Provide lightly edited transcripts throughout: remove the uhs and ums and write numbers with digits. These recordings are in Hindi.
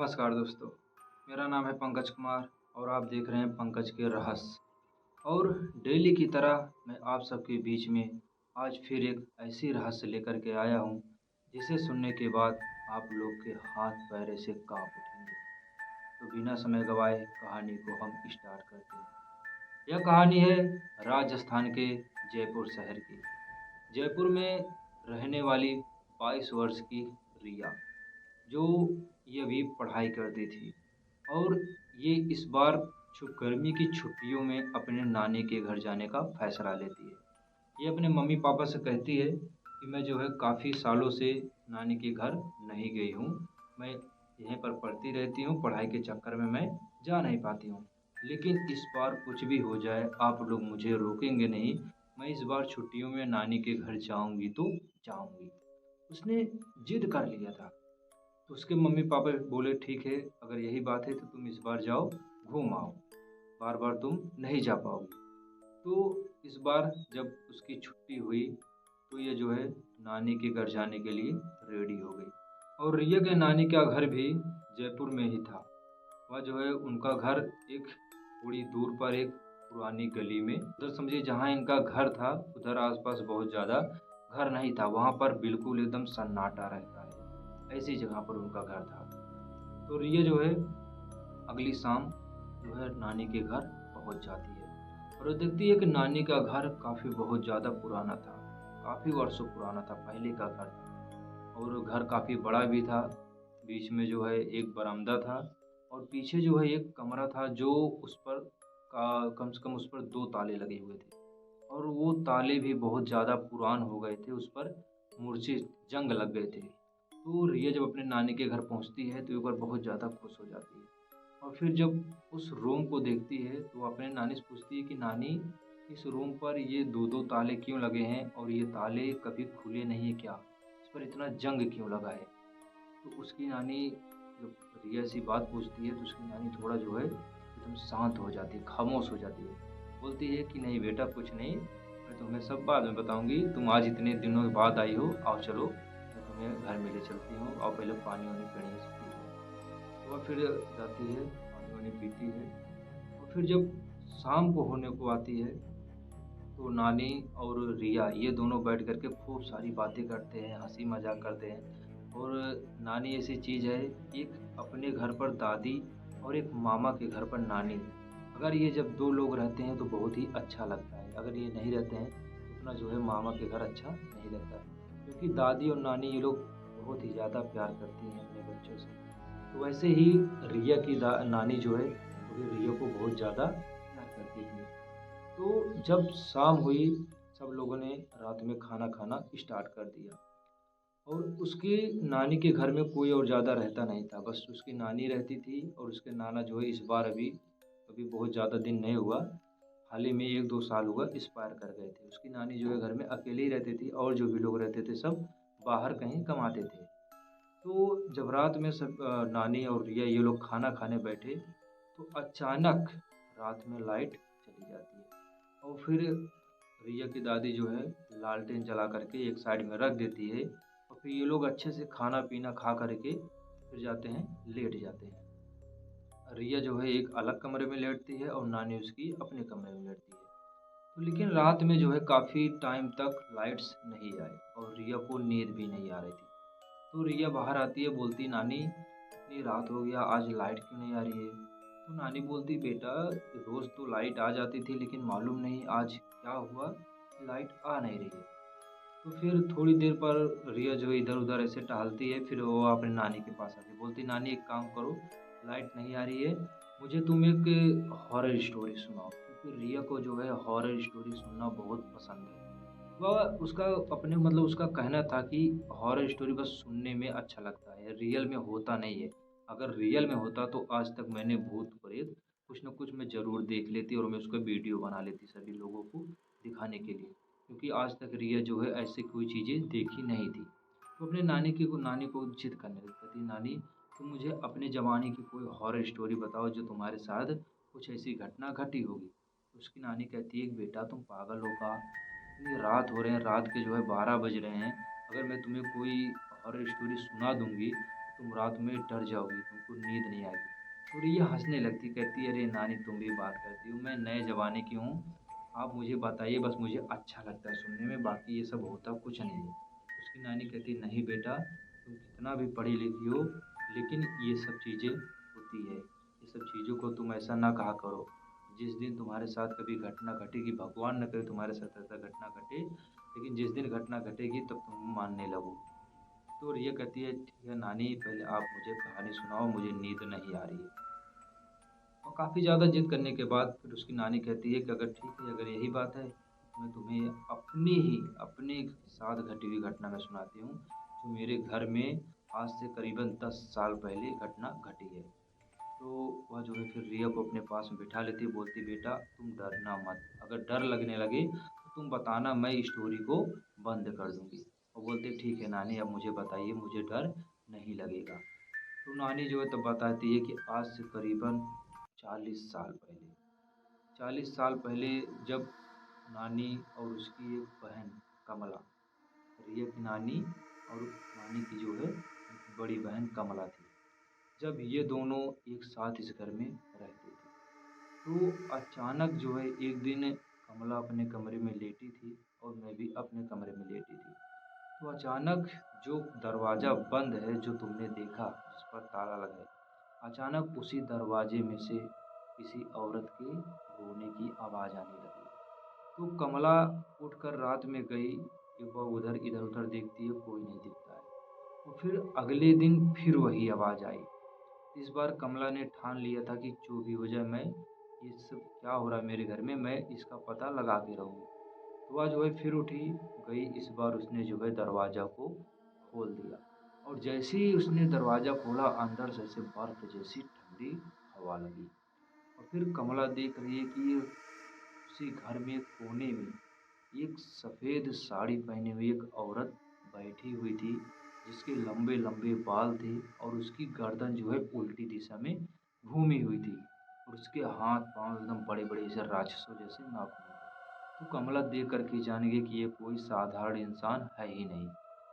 नमस्कार दोस्तों, मेरा नाम है पंकज कुमार और आप देख रहे हैं पंकज के रहस्य। और डेली की तरह मैं आप सबके बीच में आज फिर एक ऐसी रहस्य लेकर के आया हूँ, जिसे सुनने के बाद आप लोग के हाथ पैर ऐसे काँप उठेंगे। तो बिना समय गवाए कहानी को हम स्टार्ट करते हैं। यह कहानी है राजस्थान के जयपुर शहर की। जयपुर में रहने वाली 22 वर्ष की रिया, जो ये अभी पढ़ाई करती थी और ये इस बार गर्मी की छुट्टियों में अपने नानी के घर जाने का फैसला लेती है। ये अपने मम्मी पापा से कहती है कि मैं जो है काफ़ी सालों से नानी के घर नहीं गई हूँ। मैं यहीं पर पढ़ती रहती हूँ, पढ़ाई के चक्कर में मैं जा नहीं पाती हूँ। लेकिन इस बार कुछ भी हो जाए आप लोग मुझे रोकेंगे नहीं। मैं इस बार छुट्टियों में नानी के घर जाऊँगी तो जाऊँगी। उसने जिद कर लिया था। तो उसके मम्मी-पापा बोले ठीक है, अगर यही बात है तो तुम इस बार जाओ, घूम आओ, बार-बार तुम नहीं जा पाओगी। तो इस बार जब उसकी छुट्टी हुई, तो ये जो है नानी के घर जाने के लिए रेडी हो गई। और रिया के नानी का घर भी जयपुर में ही था। वह जो है उनका घर एक थोड़ी दूर पर एक पुरानी गली में, उधर समझिए जहाँ इनका घर था, उधर आस-पास बहुत ज़्यादा घर नहीं था। वहाँ पर बिल्कुल एकदम सन्नाटा रहता है, ऐसी जगह पर उनका घर था। तो रिया जो है अगली शाम जो है नानी के घर पहुंच जाती है और वो देखती है कि नानी का घर काफ़ी बहुत ज़्यादा पुराना था, काफ़ी वर्षों पुराना था, पहले का घर था और वो घर काफ़ी बड़ा भी था। बीच में जो है एक बरामदा था और पीछे जो है एक कमरा था, जो उस पर कम से कम उस पर 2 ताले लगे हुए थे और वो ताले भी बहुत ज़्यादा पुरान हो गए थे, उस पर मूर्छित जंग लग गए थे। तो रिया जब अपने नानी के घर पहुँचती है तो एक बार बहुत ज़्यादा खुश हो जाती है और फिर जब उस रूम को देखती है तो वो अपने नानी से पूछती है कि नानी, इस रूम पर ये 2-2 ताले क्यों लगे हैं और ये ताले कभी खुले नहीं है क्या? इस पर इतना जंग क्यों लगा है? तो उसकी नानी जब रिया से बात पूछती है तो उसकी नानी थोड़ा जो है एकदम शांत हो जाती है, खामोश हो जाती है। बोलती है कि नहीं बेटा कुछ नहीं, मैं तुम्हें सब बाद में बताऊँगी। तुम आज इतने दिनों के बाद आई हो, आओ चलो मैं तुम्हें घर में ले चलती हूँ। आओ पहले पानी-वानी पीने से पी लो। तो वह फिर जाती है, पानी-वानी पीती है और फिर जब शाम को होने को आती है तो नानी और रिया ये दोनों बैठ कर के खूब सारी बातें करते हैं, हँसी-मज़ाक करते हैं। और नानी ऐसी चीज़ है, एक अपने घर पर दादी और एक मामा के घर पर नानी। अगर ये जब 2 लोग रहते हैं तो बहुत ही अच्छा लगता है। अगर ये नहीं रहते हैं तो उतना जो है मामा के घर अच्छा नहीं लगता। क्योंकि दादी और नानी ये लोग बहुत ही ज़्यादा प्यार करती हैं अपने बच्चों से। तो वैसे ही रिया की नानी जो है, वो भी रिया को बहुत ज़्यादा प्यार करती थी। तो जब शाम हुई, सब लोगों ने रात में खाना खाना स्टार्ट कर दिया और उसकी नानी के घर में कोई और ज़्यादा रहता नहीं था, बस उसकी नानी रहती थी और उसके नाना जो है इस बार अभी अभी बहुत ज़्यादा दिन नहीं हुआ, हाल ही में 1-2 साल हुआ एक्सपायर कर गए थे। उसकी नानी जो है घर में अकेले ही रहती थी और जो भी लोग रहते थे सब बाहर कहीं कमाते थे। तो जब रात में सब नानी और रिया ये लोग खाना खाने बैठे, तो अचानक रात में लाइट चली जाती है और फिर रिया की दादी जो है लालटेन जला करके एक साइड में रख देती है और फिर ये लोग अच्छे से खाना-पीना खा कर के फिर जाते हैं, लेट जाते हैं। रिया जो है एक अलग कमरे में लेटती है और नानी उसकी अपने कमरे में लेटती है। तो लेकिन रात में जो है काफ़ी टाइम तक लाइट्स नहीं आई और रिया को नींद भी नहीं आ रही थी। तो रिया बाहर आती है, बोलती नानी इतनी रात हो गया, आज लाइट क्यों नहीं आ रही है? तो नानी बोलती बेटा रोज़ तो लाइट आ जाती थी लेकिन मालूम नहीं आज क्या हुआ, लाइट आ नहीं रही है। तो फिर थोड़ी देर पर रिया जो है इधर-उधर ऐसे टहलती है, फिर वो अपने नानी के पास आती है, बोलती नानी एक काम करो, लाइट नहीं आ रही है, मुझे तुम एक हॉरर स्टोरी सुनाओ। क्योंकि रिया को जो है हॉरर स्टोरी सुनना बहुत पसंद है। वह उसका अपने मतलब उसका कहना था कि हॉरर स्टोरी बस सुनने में अच्छा लगता है, रियल में होता नहीं है। अगर रियल में होता तो आज तक मैंने भूत-प्रेत कुछ न कुछ मैं ज़रूर देख लेती और मैं उसका वीडियो बना लेती सभी लोगों को दिखाने के लिए। क्योंकि आज तक रिया जो है ऐसी कोई चीज़ें देखी नहीं थी। तो अपने नानी को जिद करने लगी, कहती नानी तुम मुझे अपने ज़माने की कोई हॉरर स्टोरी बताओ जो तुम्हारे साथ कुछ ऐसी घटना घटी होगी। तो उसकी नानी कहती है बेटा तुम पागल हो क्या? इतनी रात हो रहे हैं, रात के जो है 12 बज रहे हैं, अगर मैं तुम्हें कोई हॉरर स्टोरी सुना दूँगी, तो तुम रात में डर जाओगी, तुमको नींद नहीं आएगी। तो रिया हँसने लगती, कहती है, अरे नानी तुम भी बात करती हो, मैं नए ज़माने की हूँ, आप मुझे बताइए, बस मुझे अच्छा लगता है सुनने में, बाकी ये सब होता कुछ नहीं है। उसकी नानी कहती, नहीं बेटा, तुम कितना भी पढ़ी लिखी हो, लेकिन ये सब चीज़ें होती है, ये सब चीज़ों को तुम ऐसा ना कहा करो। जिस दिन तुम्हारे साथ कभी घटना घटेगी, भगवान न करे तुम्हारे साथ ऐसा घटना घटे, लेकिन जिस दिन घटना घटेगी तब तुम मानने लगोगी। तो रिया कहती है, ठीक है नानी, पहले आप मुझे कहानी सुनाओ, मुझे नींद नहीं आ रही है। और काफ़ी ज़्यादा जिद करने के बाद फिर उसकी नानी कहती है कि अगर ठीक है, अगर यही बात है, तो मैं तुम्हें अपने साथ घटी हुई घटना मैं सुनाती हूँ, जो मेरे घर में आज से करीबन 10 साल पहले घटना घटी है। तो वह जो है फिर रिया को अपने पास में बिठा लेती है, बोलती, बेटा तुम डरना मत, अगर डर लगने लगे तो तुम बताना, मैं स्टोरी को बंद कर दूँगी। और बोलती, ठीक है नानी, अब मुझे बताइए, मुझे डर नहीं लगेगा। तो नानी जो है तब बताती है कि आज से करीबन 40 साल पहले, 40 साल पहले, जब नानी और उसकी एक बहन कमला, रिया की नानी और नानी की जो है बड़ी बहन कमला थी, जब ये दोनों एक साथ इस घर में रहते थे, तो अचानक जो है एक दिन कमला अपने कमरे में लेटी थी और मैं भी अपने कमरे में लेटी थी। तो अचानक जो दरवाज़ा बंद है, जो तुमने देखा जिस पर ताला लगा है, अचानक उसी दरवाजे में से किसी औरत के रोने की आवाज़ आने लगी। तो कमला उठकर रात में गई, एक बार उधर इधर-उधर देखती है, कोई नहीं दिखता है। और फिर अगले दिन फिर वही आवाज़ आई। इस बार कमला ने ठान लिया था कि जो भी हो जाए, मैं ये सब क्या हो रहा है मेरे घर में, मैं इसका पता लगा के रहूँगी। तो वह जो है फिर उठी, गई, इस बार उसने जो है दरवाज़ा को खोल दिया। और जैसे ही उसने दरवाज़ा खोला, अंदर से ऐसे बर्फ़ जैसी ठंडी हवा लगी। और फिर कमला देख रही है कि उसी घर में कोने में एक सफ़ेद साड़ी पहनी हुई एक औरत बैठी हुई थी, जिसके लंबे-लंबे बाल थे और उसकी गर्दन जो है उल्टी दिशा में घूमी हुई थी, और उसके हाथ-पाँव एकदम बड़े-बड़े ऐसे राक्षसों जैसे नाखून थे। तो कमला देख कर के जान गई कि ये कोई साधारण इंसान है ही नहीं,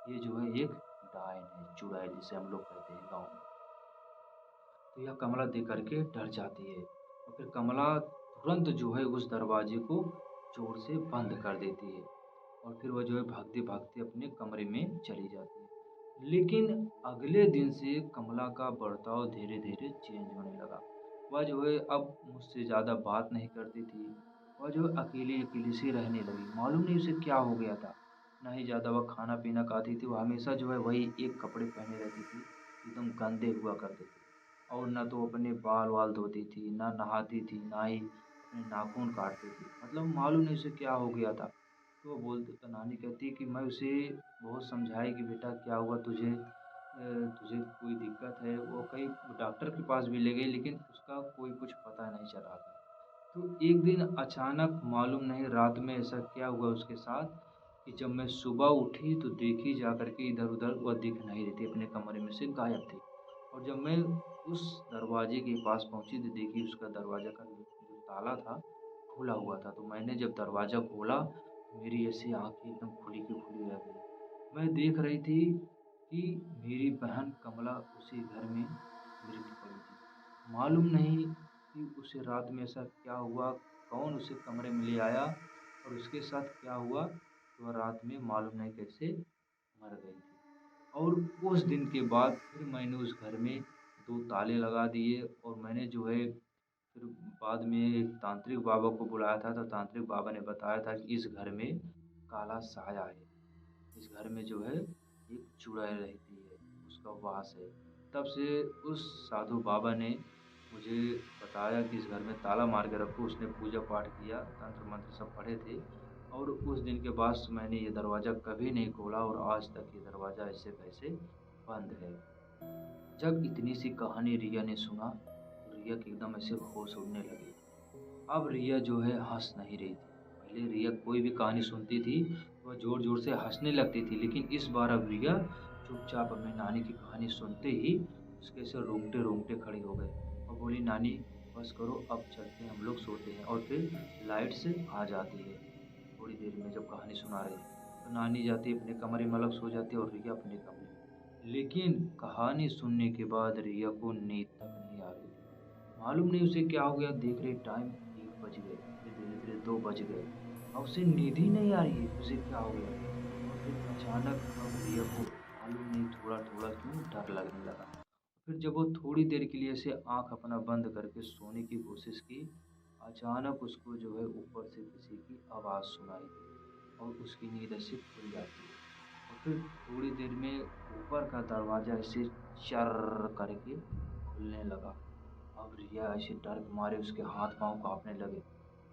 ये जो है एक डायन है, चुड़ैल जिसे हम लोग कहते हैं गाँव में। तो यह कमला देख कर के डर जाती है, और फिर कमला तुरंत जो है उस दरवाजे को ज़ोर से बंद कर देती है, और फिर वह जो है भागते-भागते अपने कमरे में चली जाती है। लेकिन अगले दिन से कमला का बर्ताव धीरे-धीरे चेंज होने लगा। वह जो है अब मुझसे ज़्यादा बात नहीं करती थी। वह जो है अकेली-अकेली सी रहने लगी। मालूम नहीं उसे क्या हो गया था। ना ही ज़्यादा वह खाना-पीना खाती थी। वह हमेशा जो है वही एक कपड़े पहने रहती थी, एकदम गंदे हुआ करते थे। और ना तो अपने बाल-वाल धोती थी, ना नहाती थी, ना ही अपने नाखून काटती थी। मतलब मालूम नहीं उसे क्या हो गया था। तो वो बोलती, तो नानी कहती कि मैं उसे बहुत समझाई कि बेटा क्या हुआ तुझे, तुझे कोई दिक्कत है। वो कई डॉक्टर के पास भी ले गई, लेकिन उसका कोई कुछ पता नहीं चल रहा था। तो एक दिन अचानक मालूम नहीं रात में ऐसा क्या हुआ उसके साथ, कि जब मैं सुबह उठी तो देखी जा कर के इधर-उधर वह दिख नहीं रही थी, अपने कमरे में से गायब थी। और जब मैं उस दरवाजे के पास पहुँची तो देखी उसका दरवाज़ा का जो ताला था खुला हुआ था। तो मैंने जब दरवाज़ा खोला, तो मेरी ऐसी आँखें एकदम खुली की खुली रह गई। मैं देख रही थी कि मेरी बहन कमला उसी घर में मृत पड़ी थी। मालूम नहीं कि उसे रात में ऐसा क्या हुआ, कौन उसे कमरे में ले आया और उसके साथ क्या हुआ, कि वह रात में मालूम नहीं कैसे मर गई थी। और उस दिन के बाद फिर मैंने उस घर में 2 ताले लगा दिए, और मैंने जो है फिर बाद में एक तांत्रिक बाबा को बुलाया था, तो तांत्रिक बाबा ने बताया था कि इस घर में काला साया है। इस घर में जो है एक चुड़ैल रहती है, उसका वास है। तब से उस साधु बाबा ने मुझे बताया कि इस घर में ताला मार के रखो। उसने पूजा-पाठ किया, तंत्र-मंत्र सब पढ़े थे, और उस दिन के बाद से मैंने ये दरवाज़ा कभी नहीं खोला, और आज तक ये दरवाज़ा ऐसे-वैसे बंद है। जब इतनी सी कहानी रिया ने सुना, तो रिया के एकदम ऐसे होश उड़ने लगे। अब रिया जो है हँस नहीं रही थी। पहले रिया कोई भी कहानी सुनती थी, तो वह ज़ोर-ज़ोर से हँसने लगती थी, लेकिन इस बार अब रिया चुपचाप अपनी नानी की कहानी सुनते ही उसके ऐसे रोंगटे-रोंगटे खड़े हो गए, और बोली, नानी बस करो, अब चलते हैं हम लोग सोते हैं। और फिर लाइट्स आ जाती है थोड़ी देर में, जब कहानी सुना रही थी। तो नानी जाती है अपने कमरे में, अलग सो जाती है, और रिया अपने कमरे में। लेकिन कहानी सुनने के बाद रिया को नींद तक नहीं आ रही थी। मालूम नहीं उसे क्या हो गया, देख रही टाइम 1 बज गए, फिर धीरे-धीरे 2 बज गए। अब उसे नींद ही नहीं आ रही है कि उसे क्या हो गया। और फिर अचानक अब रिया को मालूम नहीं थोड़ा-थोड़ा क्यों डर लगने लगा। फिर जब वो थोड़ी देर के लिए ऐसे आँख अपना बंद करके सोने की कोशिश की, अचानक उसको जो है ऊपर से किसी की आवाज़ सुनाई दी और उसकी नींद ऐसे खुल जाती है। और फिर थोड़ी देर में ऊपर का दरवाज़ा ऐसे चर्र करके खुलने लगा। अब रिया ऐसे डर के मारे उसके हाथ-पाँव काँपने लगे।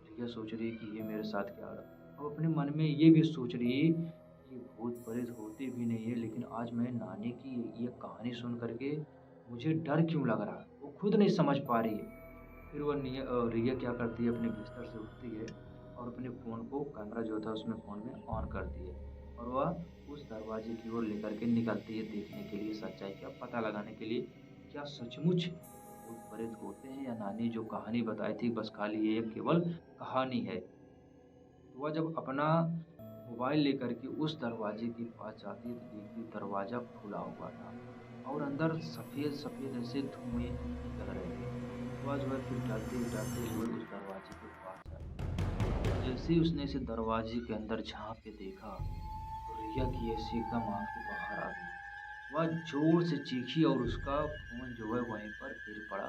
रिया सोच रही है कि ये मेरे साथ क्या हो रहा है। अब अपने मन में ये भी सोच रही है कि भूत-प्रेत होते भी नहीं है, लेकिन आज मैं नानी की ये कहानी सुन कर के मुझे डर क्यों लग रहा है, वो खुद नहीं समझ पा रही है। फिर वो रिया क्या करती है, अपने बिस्तर से उठती है और अपने फ़ोन को कैमरा जो था उसमें फ़ोन में ऑन करती है और वह उस दरवाजे की ओर लेकर के निकलती है देखने के लिए, सच्चाई का पता लगाने के लिए, क्या सचमुच भूत-प्रेत होते हैं या नानी जो कहानी बताई थी बस खाली ये केवल कहानी है। तो वह जब अपना मोबाइल लेकर के उस दरवाजे के पास जाती है तो देखती है दरवाज़ा खुला हुआ था और अंदर सफ़ेद-सफ़ेद ऐसे धुएँ निकल रहे थे। वह जो है फिर डरते-डरते जो है उस दरवाजे के पास जाती है। और जैसे ही उसने इसे दरवाजे के अंदर झाँक के देखा, तो रिया की ऐसी एकदम आँखें बाहर आ गईं। वह ज़ोर से चीखी और उसका फ़ोन जो है वहीं पर गिर पड़ा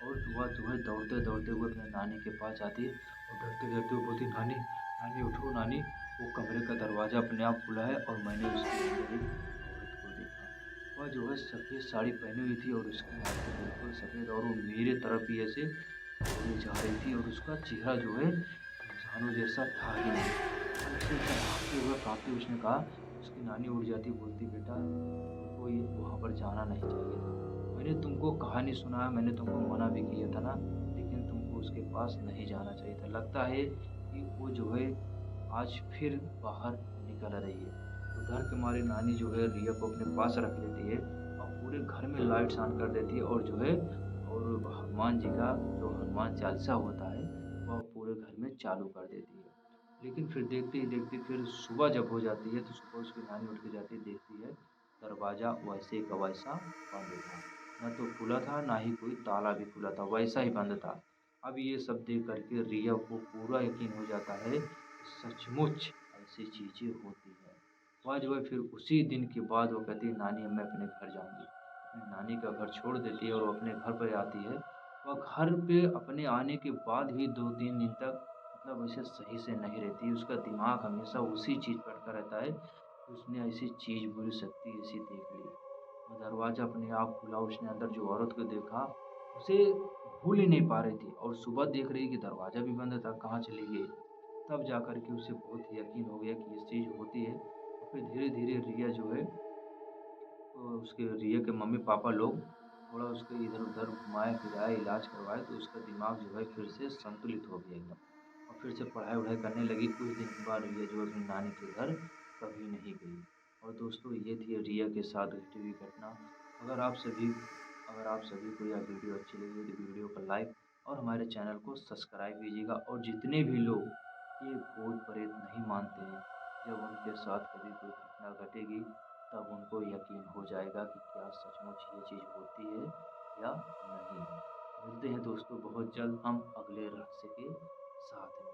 और वह जो है दौड़ते-दौड़ते हुए अपने नानी के पास जाती है और डरते-डरते हुए बोलती है, "नानी, नानी उठो नानी, वो कमरे का दरवाज़ा अपने आप खुला है और मैंने उसके अंदर एक औरत को देखा।" वह जो है सफ़ेद साड़ी पहनी हुई थी और उसकी आँखें बिल्कुल सफ़ेद और वो मेरे तरफ ही ऐसे दौड़े जा रही थी और उसका चेहरा जो है इंसानों जैसा था ही नहीं। और ऐसे एकदम भागते हुए काँपते उसने कहा, उसकी नानी उठ जाती बोलती, "बेटा, तुमको ये वहाँ पर जाना नहीं चाहिए था। मैंने तुमको कहानी सुनाया, मैंने तुमको मना भी किया था ना, लेकिन तुमको उसके पास नहीं जाना चाहिए था। लगता है कि वो जो है आज फिर बाहर निकल रही है।" तो डर के मारे नानी जो है रिया को अपने पास रख लेती है और पूरे घर में लाइट्स ऑन कर देती है और जो है और हनुमान जी का जो हनुमान चालीसा होता है, वह पूरे घर में चालू कर देती है। लेकिन फिर देखते ही देखते फिर सुबह जब हो जाती है, तो सुबह उसकी नानी उठ के जाती है, देखती है दरवाज़ा वैसे का वैसा बंद था। ना तो खुला था, ना ही कोई ताला भी खुला था, वैसा ही बंद था। अब ये सब देख कर के रिया को पूरा यकीन हो जाता है कि सचमुच ऐसी चीज़ें होती हैं। वह जो है फिर उसी दिन के बाद वो कहती है, नानी अब मैं अपने घर जाऊँगी। अपनी नानी का घर छोड़ देती है और वो अपने घर पे आती है। वह घर पे अपने आने के बाद भी 2-3 दिन तक मतलब ऐसे सही से नहीं रहती, उसका दिमाग हमेशा उसी चीज़ पे अटका रहता है कि उसने ऐसी चीज़, बुरी शक्ति ऐसी देख ली। वो दरवाज़ा अपने आप खुला, उसने अंदर जो औरत को देखा, उसे भूल ही नहीं पा रही थी और सुबह देख रही कि दरवाज़ा भी बंद था, कहाँ चली गई? तब जाकर के उसे बहुत यकीन हो गया कि ये चीज़ होती है और फिर धीरे-धीरे रिया जो है उसके रिया के मम्मी-पापा लोग थोड़ा उसको इधर-उधर घुमाए-फिराए, इलाज करवाए तो उसका दिमाग जो है फिर से संतुलित हो गया एकदम और फिर से पढ़ाई-वढ़ाई करने लगी। उस दिन के बाद रिया जो है अपनी नानी के घर कभी नहीं गई। और दोस्तों ये थी रिया के साथ घटी हुई घटना। अगर आप सभी अगर आप सभी को यह वीडियो अच्छी लगी हो तो वीडियो को लाइक और हमारे चैनल को सब्सक्राइब कीजिएगा और जितने भी लोग ये भूत-प्रेत नहीं मानते हैं, जब उनके साथ कभी कोई घटना घटेगी तब उनको यकीन हो जाएगा कि क्या सचमुच ये चीज़ होती है या नहीं। मिलते हैं दोस्तों बहुत जल्द हम अगले रहस्य के साथ में।